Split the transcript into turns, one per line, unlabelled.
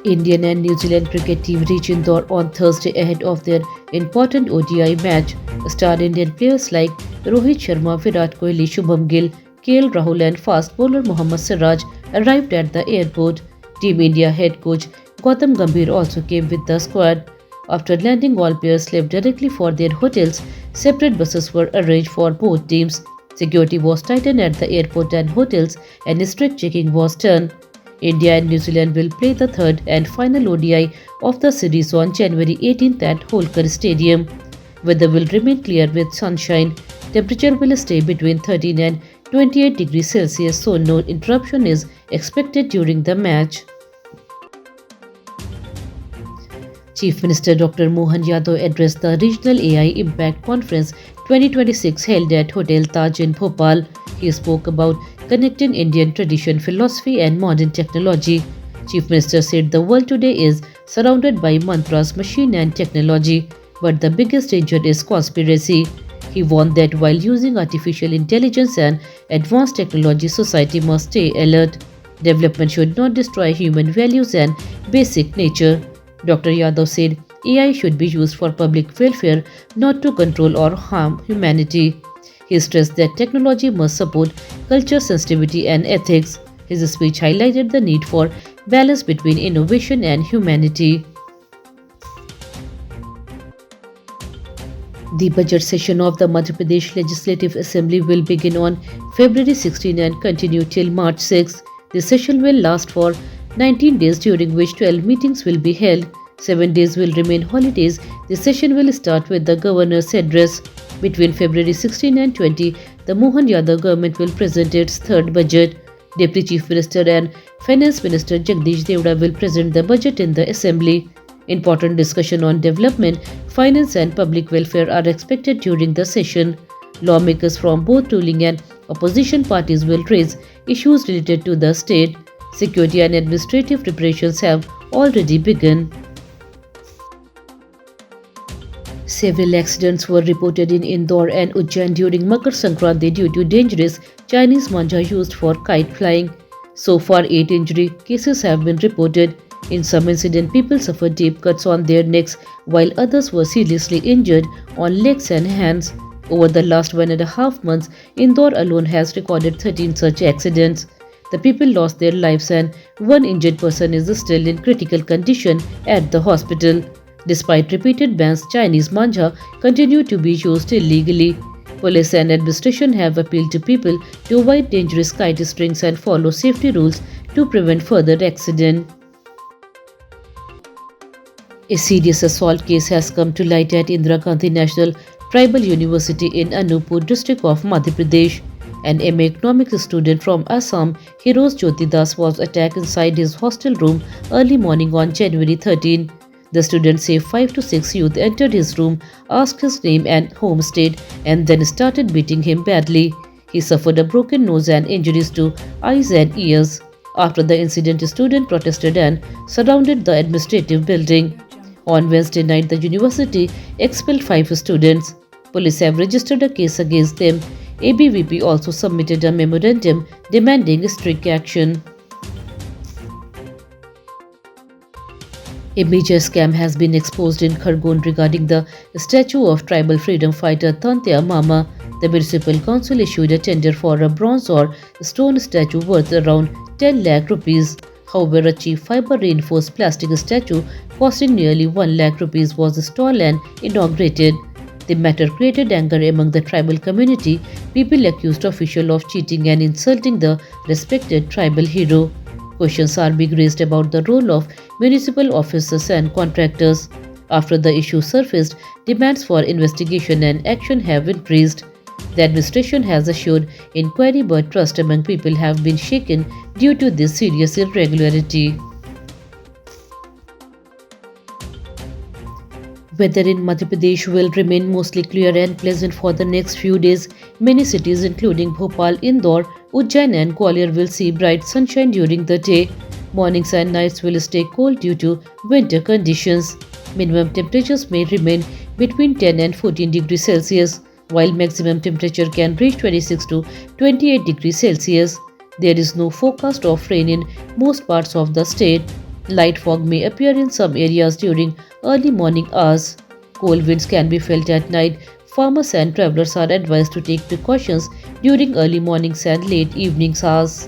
Indian and New Zealand cricket team reach Indore on Thursday ahead of their important ODI match. Star Indian players like Rohit Sharma, Virat Kohli, Shubham Gill, KL Rahul and fast bowler Mohammad Siraj arrived at the airport. Team India head coach Gautam Gambhir also came with the squad. After landing, all players left directly for their hotels. Separate buses were arranged for both teams. Security was tightened at the airport and hotels, and strict checking was done. India and New Zealand will play the third and final ODI of the series on January 18th at Holkar Stadium. Weather will remain clear with sunshine. Temperature will stay between 13 and 28 degrees Celsius, so no interruption is expected during the match. Chief Minister Dr. Mohan Yadav addressed the Regional AI Impact Conference 2026 held at Hotel Taj in Bhopal. He spoke about connecting Indian tradition, philosophy, and modern technology. Chief Minister said the world today is surrounded by mantras, machine, and technology, but the biggest danger is conspiracy. He warned that while using artificial intelligence and advanced technology, society must stay alert. Development should not destroy human values and basic nature. Dr. Yadav said AI should be used for public welfare, not to control or harm humanity. He stressed that technology must support culture, sensitivity, and ethics. His speech highlighted the need for balance between innovation and humanity. The budget session of the Madhya Pradesh Legislative Assembly will begin on February 16 and continue till March 6. The session will last for 19 days, during which 12 meetings will be held. 7 days will remain holidays. The session will start with the governor's address. Between February 16 and 20, the Mohan Yadav government will present its third budget. Deputy Chief Minister and Finance Minister Jagdish Devda will present the budget in the assembly. Important discussion on development, finance and public welfare are expected during the session. Lawmakers from both ruling and opposition parties will raise issues related to the state. Security and administrative preparations have already begun. Several accidents were reported in Indore and Ujjain during Makar Sankranti due to dangerous Chinese manja used for kite flying. So far, 8 injury cases have been reported. In some incidents, people suffered deep cuts on their necks, while others were seriously injured on legs and hands. Over the last 1.5 months, Indore alone has recorded 13 such accidents. The people lost their lives and one injured person is still in critical condition at the hospital. Despite repeated bans, Chinese manja continue to be used illegally. Police and administration have appealed to people to avoid dangerous kite strings and follow safety rules to prevent further accidents. A serious assault case has come to light at Indira Gandhi National Tribal University in Anuppur district of Madhya Pradesh. An MA Economics student from Assam, Hiroz Jyoti Das, was attacked inside his hostel room early morning on January 13. The student said 5 to 6 youth entered his room, asked his name and home state, and then started beating him badly. He suffered a broken nose and injuries to eyes and ears. After the incident, a student protested and surrounded the administrative building. On Wednesday night, the university expelled 5 students. Police have registered a case against them. ABVP also submitted a memorandum demanding strict action. A major scam has been exposed in Khargone regarding the statue of tribal freedom fighter Tantia Mama. The municipal council issued a tender for a bronze or stone statue worth around 10 lakh rupees. However, a cheap fiber reinforced plastic statue costing nearly 1 lakh rupees was installed and inaugurated. The matter created anger among the tribal community. People accused officials of cheating and insulting the respected tribal hero. Questions are being raised about the role of municipal officers and contractors. After the issue surfaced, demands for investigation and action have increased. The administration has assured inquiry, but trust among people have been shaken due to this serious irregularity. Weather in Madhya Pradesh will remain mostly clear and pleasant for the next few days. Many cities including Bhopal, Indore, Ujjain and Gwalior will see bright sunshine during the day. Mornings and nights will stay cold due to winter conditions. Minimum temperatures may remain between 10 and 14 degrees Celsius, while maximum temperature can reach 26 to 28 degrees Celsius. There is no forecast of rain in most parts of the state. Light fog may appear in some areas during early morning hours. Cold winds can be felt at night. Farmers and travelers are advised to take precautions during early mornings and late evenings hours.